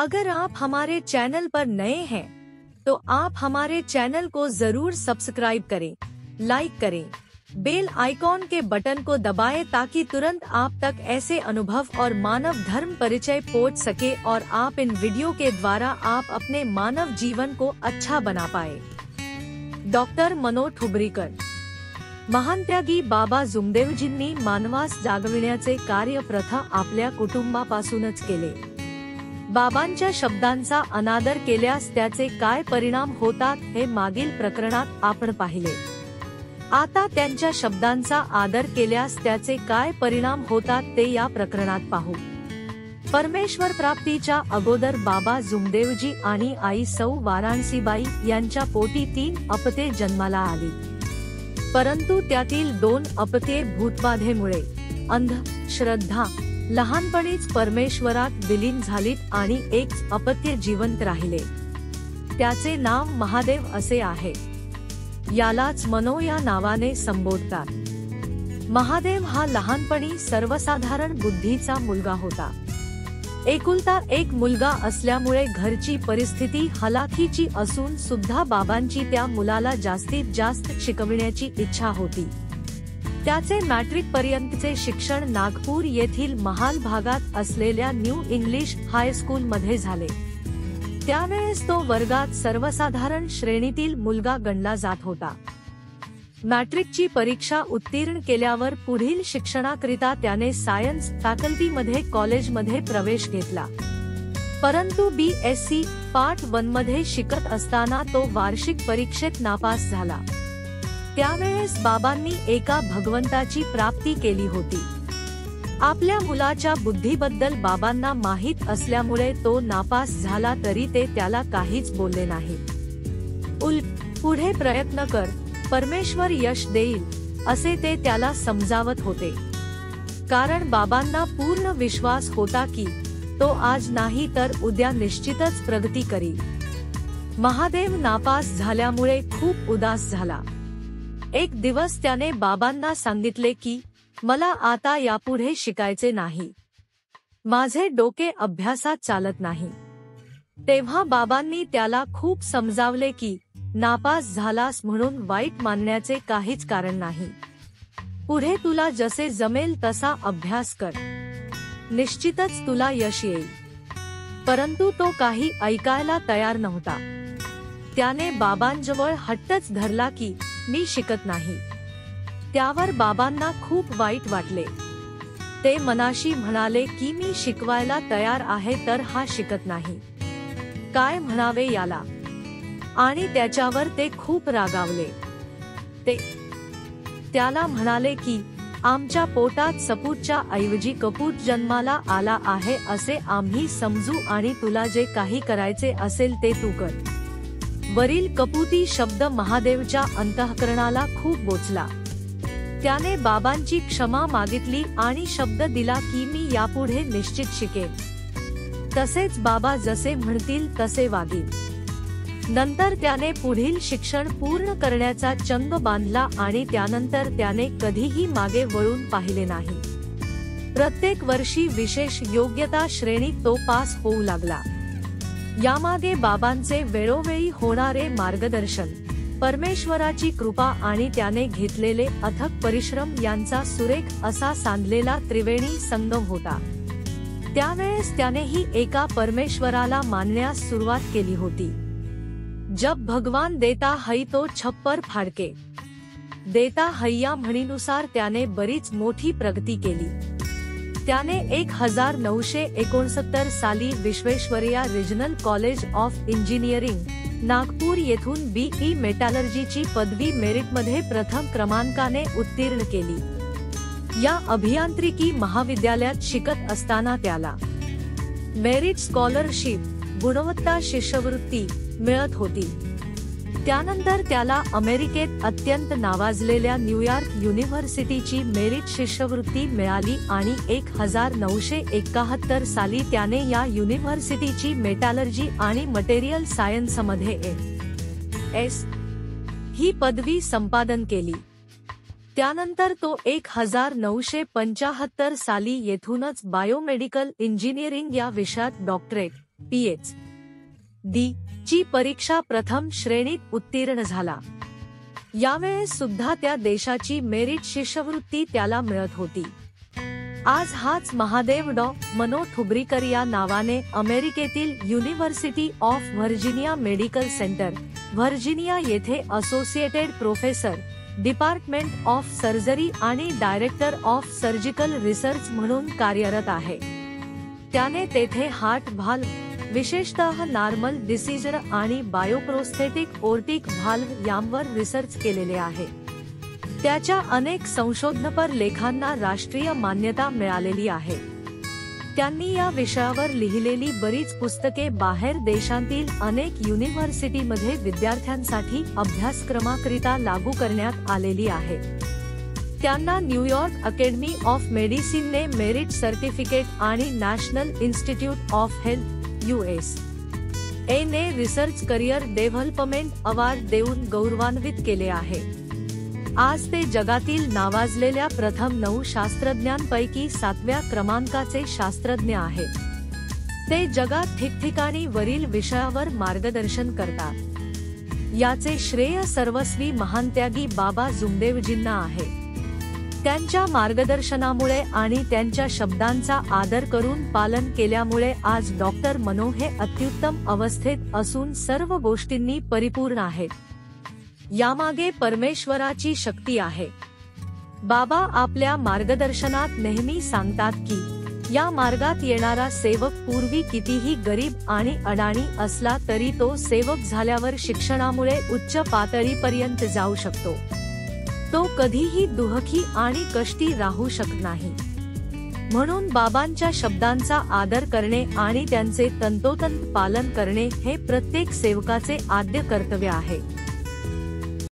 अगर आप हमारे चैनल पर नए हैं तो आप हमारे चैनल को जरूर सब्सक्राइब करें, लाइक करें, बेल आइकॉन के बटन को दबाएं ताकि तुरंत आप तक ऐसे अनुभव और मानव धर्म परिचय पहुंच सके और आप इन वीडियो के द्वारा आप अपने मानव जीवन को अच्छा बना पाए। डॉक्टर मनोज हुबरीकर। महान त्यागी बाबा जुमदेवजींनी मानवास जागविण्याचे कार्य प्रथा आपल्या कुटुंबापासूनच केले। बाबांच्या शब्दांचा अनादर केल्यास त्याचे काय परिणाम होतात हे मागील प्रकरणात आपण पाहिले। आता त्यांच्या शब्दांचा आदर केल्यास त्याचे काय परिणाम होतात ते या प्रकरणात पाहू। परमेश्वर प्राप्तीच्या अगोदर बाबा जुमदेवजी आणि आई सौ वाराणसीबाई यांच्या पोटी 3 अपत्ये जन्माला आली, परंतु त्यातील 2 अपत्ये भूतबाधेमुळे अंध श्रद्धा लहानपणीच परमेश्वरात विलीन झालीत आणि एक अपत्य जिवंत राहिले। त्याचे नाव महादेव असे आहे। यालाच मनो या नावाने संबोधतात। महादेव हा लहानपणी सर्वसाधारण बुद्धीचा मुलगा होता। एकुलता एक मुलगा असल्यामुळे घरची परिस्थिती हलाखीची असून सुद्धा बाबांची त्या मुलाला जास्तीत जास्त शिकविण्याची इच्छा होती। त्याचे मॅट्रिक पर्यंतचे शिक्षण नागपूर येथील महाल भागात असलेल्या न्यू इंग्लिश हायस्कूल मध्ये झाले। त्यावेळेस तो वर्गात सर्वसाधारण श्रेणीतील मुलगा गणला जात होता। मॅट्रिकची परीक्षा उत्तीर्ण केल्यावर पुढील शिक्षणाकरिता त्याने सायन्स फॅकल्टीमध्ये कॉलेजमध्ये प्रवेश घेतला, परंतु BSc पार्ट 1 मध्ये शिकत असताना तो वार्षिक परीक्षेत नापास झाला। त्यावेळेस बाबांनी एका भगवंताची प्राप्ती केली होती। आपल्या मुलाच्या बुद्धीबद्दल बाबांना माहित असल्यामुळे तो नापास झाला तरी ते त्याला काहीच बोलले नाही। पुढे प्रयत्न कर, परमेश्वर यश देईल असे ते त्याला समजावत होते, कारण बाबांना पूर्ण विश्वास होता की तो आज नाही तर उद्या निश्चितच प्रगती करील। महादेव नापास झाल्यामुळे खूप उदास झाला। एक दिवस त्याने बाबांना सांगितले की मला आता यापुढे शिकायचे नाही, माझे डोके अभ्यासात चालत नाही। तेव्हा बाबांनी त्याला खूप समजावले की नापास झालास म्हणून वाईट मानण्याचे काहीच कारण नाही। पुढे तुला जसे जमेल तसा अभ्यास कर, निश्चितच तुला यश येईल। परंतु तो काही ऐकायला तयार नव्हता। त्याने बाबांजवळ हट्टच धरला की मी शिकत नाही। त्यावर बाबांना खूप वाईट वाटले। ते मनाशी म्हणाले की मी शिकवायला तयार आहे तर हा शिकत नाही, काय म्हणावे याला, आणि त्याच्यावर ते खूप रागावले। ते त्याला म्हणाले की आमच्या पोटात सपूतच्या ऐवजी कपूत जन्माला आला आहे असे आम्ही समजू आणि तुला जे काही करायचे असेल ते तू कर। वरील कपूती शब्द महादेवच्या अंतःकरणाला खूप बोचला। त्याने बाबांची क्षमा मागितली आणि शब्द दिला की मी यापुढे निश्चित शिकेन, तसेच बाबा जसे म्हणतील तसे वागीन। नंतर त्याने पुढील शिक्षण पूर्ण करण्याचा चंग बांधला आणि त्यानंतर त्याने कधीही मागे वळून पाहिले नाही। प्रत्येक वर्षी विशेष योग्यता श्रेणीत तो पास होऊ लागला। यामागे बाबांचे वेळोवेळी होणारे मार्गदर्शन, परमेश्वराची कृपा आणि त्याने घेतलेले अथक परिश्रम यांचा सुरेख असा सांधलेला त्रिवेणी संगम होता। त्यावेळेस त्यानेही एका परमेश्वराला मानण्यास सुरुवात केली होती। जब भगवान देता है तो छप्पर फाडके देता है या म्हणीनुसार त्याने बरीच मोठी प्रगती केली। त्याने 1969 साली Visvesvaraya regional college of engineering Nagpur येथून BE मेटॅलर्जीची पदवी मेरिटमध्ये प्रथम क्रमांकाने उत्तीर्ण केली। या अभियांत्रिकी महाविद्यालयात शिकत असताना त्याला मेरिट स्कॉलरशिप गुणवत्ता शिष्यवृत्ती मिळत होती। त्यानंतर त्याला अमेरिकेत अत्यंत नावाजलेल्या न्यूयॉर्क युनिव्हर्सिटीची मेरिट शिष्यवृत्ती मिळाली आणि 1971 साली त्याने या युनिव्हर्सिटीची मेटॅलर्जी आणि मटेरियल सायन्समध्ये MS ही पदवी संपादन केली। त्यानंतर तो 1975 साली येथूनच बायोमेडिकल इंजिनिअरिंग या विषयात डॉक्टरेट PhD ची परीक्षा प्रथम श्रेणीत उत्तीर्ण झाला। यावेळेस सुद्धा त्या देशाची मेरिट शिष्यवृत्ती त्याला मिळत होती। आज हाच महादेव डॉ. मनोज थुब्रीकर या नावाने अमेरिकेतील university of Virginia medical centre, Virginia येथे associated professor, department of surgery आणि डायरेक्टर ऑफ सर्जिकल रिसर्च म्हणून कार्यरत आहे। त्याने तेथे हार्ट व्हाल्व्ह, विशेषतः नॉर्मल डिसीजर आणि बायोप्रोस्थेटिक ओर्टिक व्हाल्व्ह यांवर रिसर्च केलेले आहे। त्याच्या अनेक संशोधनपर लेखांना राष्ट्रीय मान्यता मिळालेली आहे। त्यांनी या विषयावर लिहिलेली बरीच पुस्तके बाहेर देशांतील अनेक युनिव्हर्सिटीमध्ये विद्यार्थ्यांसाठी अभ्यासक्रमाकरिता लागू करण्यात आलेली आहेत। त्यांना न्यूयॉर्क अकॅडमी ऑफ मेडिसिनने मेरिट सर्टिफिकेट आणि national institute of health USA ने रिसर्च करिअर डेव्हलपमेंट अवॉर्ड देऊन गौरवान्वित केले आहे। आज ते जगातील नावाजलेल्या प्रथम 9 शास्त्रज्ञांपैकी 7व्या क्रमांकाचे शास्त्रज्ञ आहेत। ते जगात ठिकठिकाणी वरील विषयावर मार्गदर्शन करतात। याचे श्रेय सर्वस्वी महानत्यागी बाबा जुमदेवजींना आहे। त्यांच्या मार्गदर्शनामुळे आणि त्यांच्या शब्दांचा आदर करून पालन केल्यामुळे आज डॉक्टर मनोज हे अत्युत्तम अवस्थेत असून सर्व गोष्टींनी परिपूर्ण आहेत। यामागे परमेश्वराची शक्ती आहे। बाबा आपल्या मार्गदर्शनात नेहमी सांगतात की या मार्गात येणारा सेवक पूर्वी कितीही गरीब आणि अडाणी असला तरी तो सेवक झाल्यावर शिक्षणामुळे उच्च पातळीपर्यंत जाऊ शकतो। तो कधीही दुःखी आणि कष्टी राहू शकत नाही। म्हणून बाबांच्या शब्दांचा आदर करणे आणि त्यांचे तंतोतंत पालन करणे हे प्रत्येक सेवकाचे आद्य कर्तव्य आहे।